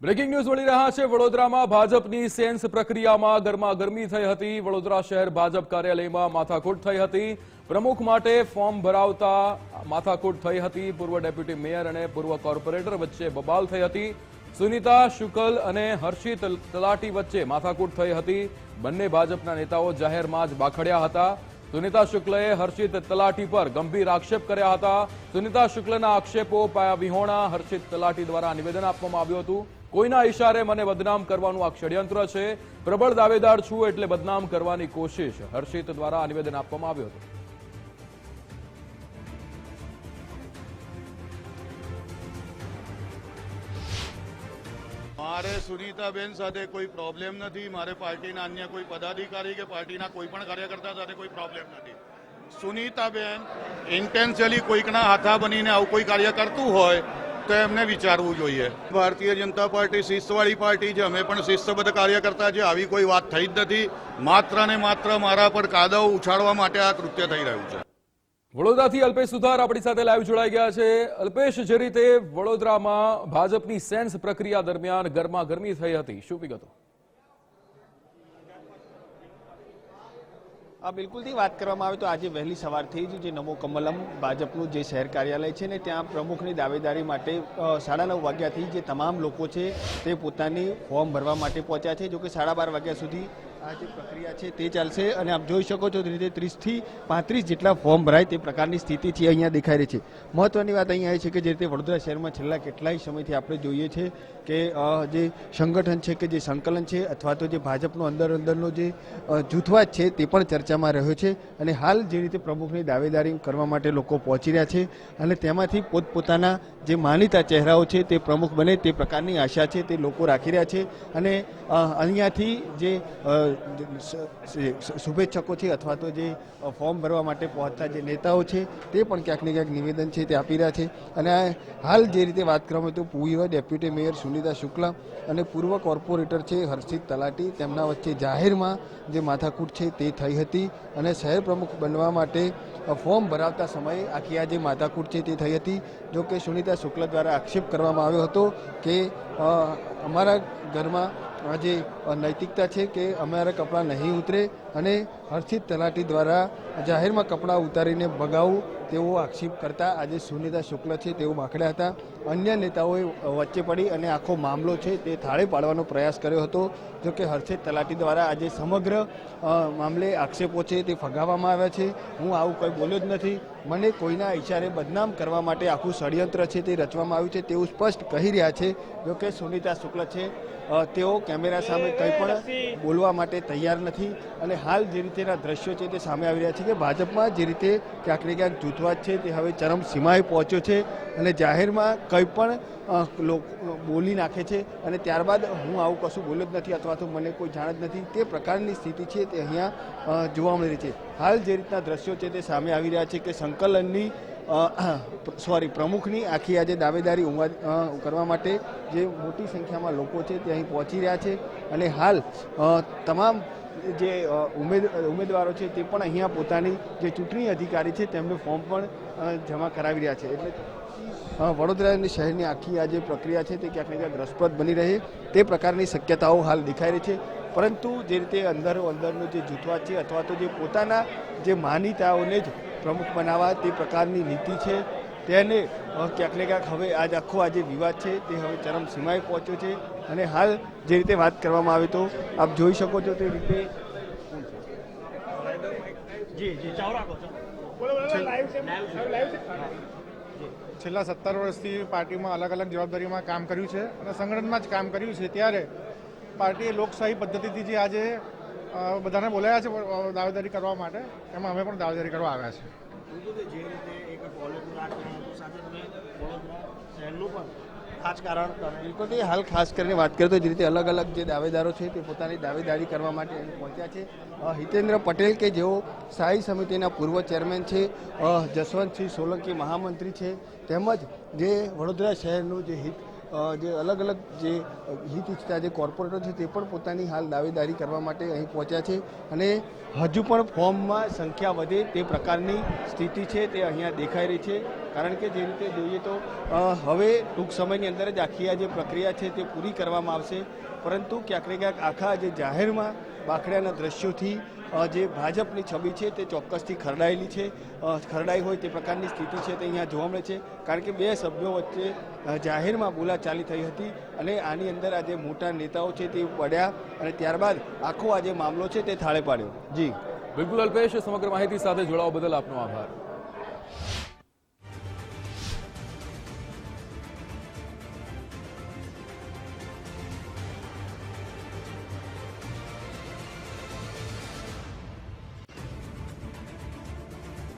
Breaking news મળી રહ્યા છે। વડોદરામાં ભાજપની સેન્સ પ્રક્રિયામાં ગરમાગરમી થઈ હતી। વડોદરા શહેર ભાજપ કાર્યાલયમાં માથાકૂટ થઈ હતી। પ્રમુખ માટે ફોર્મ ભરાવતા માથાકૂટ થઈ હતી। પૂર્વ ડેપ્યુટી મેયર અને પૂર્વ કોર્પોરેટર વચ્ચે બબાલ થઈ હતી। સુનીતા શુકલ અને હર્ષિત તલાટી વચ્ચે માથાકૂટ થઈ હતી। બંને ભાજપના નેતાઓ જાહેરમાં જ બાખડ્યા હતા। સુનીતા શુક્લએ હર્ષિત તલાટી પર ગંભીર આક્ષેપ કર્યા હતા। સુનીતા શુક્લના આક્ષેપો પાયા વિહોણા હર્ષિત તલાટી દ્વારા નિવેદન આપવામાં આવ્યું હતું। કોઈના ઇશારે મને બદનામ કરવાનું આ ષડયંત્ર છે। પ્રબળ દાવેદાર છું એટલે બદનામ કરવાની કોશિશ હર્ષિત દ્વારા નિવેદન આપવામાં આવ્યું હતું। મારે સુનીતાબેન સાથે કોઈ પ્રોબ્લેમ નથી। મારે પાર્ટીના અન્ય કોઈ પદાધિકારી કે પાર્ટીના કોઈ પણ કાર્યકર્તા સાથે કોઈ પ્રોબ્લેમ નથી। સુનીતાબેન ઇન્ટેન્શિયલી કોઈકના હાથા બનીને આવું કોઈ કાર્ય કરતું હોય તો એમને વિચારવું જોઈએ। ભારતીય જનતા પાર્ટી શિસ્તવાળી પાર્ટી છે। અમે પણ શિસ્તબદ્ધ કાર્યકર્તા છે। આવી કોઈ વાત થઈ જ નથી। માત્ર ને માત્ર મારા પર કાદવ ઉછાળવા માટે આ કૃત્ય થઈ રહ્યું છે। વડોદરાથી અલ્પેશ સુથાર આપણી સાથે લાઈવ જોડાઈ ગયા છે। અલ્પેશ, જે રીતે વડોદરામાં ભાજપની સેન્સ પ્રક્રિયા દરમિયાન ગરમાગરમી થઈ હતી, શું વિગતો? બિલકુલથી વાત કરવામાં આવે તો આજે વહેલી સવારથી જ જે નમો કમલમ ભાજપનું જે શહેર કાર્યાલય છે ને ત્યાં પ્રમુખની દાવેદારી માટે 9:30 વાગ્યાથી જે તમામ લોકો છે તે પોતાની ફોર્મ ભરવા માટે પહોંચ્યા છે। જોકે 12:30 વાગ્યા સુધી આ જે પ્રક્રિયા છે તે ચાલશે અને આપ જોઈ શકો છો રીતે 30 થી 35 જેટલા ફોર્મ ભરાય તે પ્રકારની સ્થિતિ છે અહીંયા દેખાઈ રહી છે। મહત્વની વાત અહીંયા એ છે કે જે રીતે વડોદરા શહેરમાં છેલ્લા કેટલાય સમયથી આપણે જોઈએ છે કે જે સંગઠન છે કે જે સંકલન છે અથવા તો જે ભાજપનો અંદરનો જે જૂથવાદ છે તે પણ ચર્ચામાં રહ્યો છે અને હાલ જે રીતે પ્રમુખની દાવેદારી કરવા માટે લોકો પહોંચી રહ્યા છે અને તેમાંથી પોતપોતાના જે માનીતા ચહેરાઓ છે તે પ્રમુખ બને તે પ્રકારની આશા છે તે લોકો રાખી રહ્યા છે અને અહીંયાથી જે શુભેચ્છકો છે અથવા તો જે ફોર્મ ભરવા માટે પહોંચતા જે નેતાઓ છે તે પણ ક્યાંક ને ક્યાંક નિવેદન છે તે આપી રહ્યા છે અને હાલ જે રીતે વાત કરવામાં તો પૂર્વ ડેપ્યુટી મેયર સુનીતા શુક્લા અને પૂર્વ કોર્પોરેટર છે હર્ષિત તલાટી તેમના વચ્ચે જાહેરમાં જે માથાકૂટ છે તે થઈ હતી અને શહેર પ્રમુખ બનવા માટે ફોર્મ ભરાવતા સમયે આખી આ જે માથાકૂટ છે તે થઈ હતી। જો કે સુનીતા શુક્લા દ્વારા આક્ષેપ કરવામાં આવ્યો હતો કે અમારા ઘરમાં જે નૈતિકતા છે કે અમારા કપડાં નહીં ઉતરે અને હર્ષિત તલાટી દ્વારા જાહેરમાં કપડાં ઉતારીને ભગાવું તેવો આક્ષેપ કરતા આજે સુનીતા શુક્લ છે તેઓ બાખડ્યા હતા। અન્ય નેતાઓએ વચ્ચે પડી અને આખો મામલો છે તે થાળે પાડવાનો પ્રયાસ કર્યો હતો। જો કે હર્ષિત તલાટી દ્વારા આજે સમગ્ર મામલે આક્ષેપો છે તે ફગાવવામાં આવ્યા છે। હું આવું કંઈ બોલ્યો જ નથી, મને કોઈના ઇશારે બદનામ કરવા માટે આખું ષડયંત્ર છે તે રચવામાં આવ્યું છે તેવું સ્પષ્ટ કહી રહ્યા છે। જો કે સુનીતા શુક્લ છે તેઓ કેમેરા સામે કંઈ પણ બોલવા માટે તૈયાર નથી અને હાલ જે રીતેના દ્રશ્યો છે તે સામે આવી રહ્યા છે કે ભાજપમાં જે રીતે ક્યાંક ને ક્યાંક જૂથવાદ છે તે હવે ચરમ સીમાએ પહોંચ્યો છે અને જાહેરમાં કંઈ પણ બોલી નાખે છે અને ત્યારબાદ હું આવું કશું બોલ્યો જ નથી અથવા તો મને કોઈ જાણ જ નથી તે પ્રકારની સ્થિતિ છે તે અહીંયા જોવા મળી રહી છે। હાલ જે રીતના દ્રશ્યો છે તે સામે આવી રહ્યા છે કે સંકલનની પ્રમુખની આખી આજે દાવેદારી કરવા માટે જે મોટી સંખ્યામાં લોકો છે તે અહીં પહોંચી રહ્યા છે અને હાલ તમામ જે ઉમેદવારો છે તે પણ અહીંયા પોતાની જે ચૂંટણી અધિકારી છે તેમને ફોર્મ પણ જમા કરાવી રહ્યા છે। એટલે વડોદરાની શહેરની આખી આ જે પ્રક્રિયા છે તે ક્યાંક ને ક્યાંક રસપ્રદ બની રહે તે પ્રકારની શક્યતાઓ હાલ દેખાઈ રહી છે। પરંતુ જે રીતે અંદરનો જે જૂથવાદ છે અથવા તો જે પોતાના જે માનીતાઓને જ પ્રમુખ બનાવવા તે પ્રકારની નીતિ છે તેને ક્યાંક ને ક્યાંક હવે આખો આ જે વિવાદ છે તે હવે ચરમ સીમાએ પહોંચ્યો છે અને હાલ જે રીતે વાત કરવામાં આવે તો આપ જોઈ શકો છો તે રીતે છેલ્લા 17 વર્ષથી પાર્ટીમાં અલગ અલગ જવાબદારીમાં કામ કર્યું છે અને સંગઠનમાં જ કામ કર્યું છે। ત્યારે પાર્ટીએ લોકશાહી પદ્ધતિથી જે આજે બધાને બોલાયા છે દાવેદારી કરવા માટે એમાં અમે પણ દાવેદારી કરવા આવ્યા છે। બિલકુલ હાલ ખાસ કરીને વાત કરીએ તો જે રીતે અલગ અલગ જે દાવેદારો છે તે પોતાની દાવેદારી કરવા માટે પહોંચ્યા છે। હિતેન્દ્ર પટેલ કે જેઓ સ્થાયી સમિતિના પૂર્વ ચેરમેન છે, જસવંતસિંહ સોલંકી મહામંત્રી છે, તેમજ જે વડોદરા શહેરનું જે જે અલગ અલગ જે હિત ઈચ્છતા જે કોર્પોરેટરો છે તે પણ પોતાની હાલ દાવેદારી કરવા માટે અહીં પહોંચ્યા છે અને હજુ પણ ફોર્મમાં સંખ્યા વધે તે પ્રકારની સ્થિતિ છે તે અહીંયા દેખાઈ રહી છે. કારણ કે જે રીતે જોઈએ તો હવે ટૂંક સમયની અંદર જ આખી આ જે પ્રક્રિયા છે તે પૂરી કરવામાં આવશે, પરંતુ ક્યાંક ને ક્યાંક આખા જે જાહેરમાં બાખડ્યાના દ્રશ્યોથી જે ભાજપની છબી છે તે ચોક્કસથી ખરડાઈ હોય તે પ્રકારની સ્થિતિ છે તે અહીંયા જોવા મળે છે. કારણ કે બે સભ્યો વચ્ચે જાહેરમાં બોલાચાલી થઈ હતી અને આની અંદર આ જે મોટા નેતાઓ છે તે પડ્યા અને ત્યારબાદ આખો આ જે મામલો છે તે થાળે પાડ્યો. જી બિલકુલ અલ્પેશ, સમગ્ર માહિતી સાથે જોડાવા બદલ આપનો આભાર.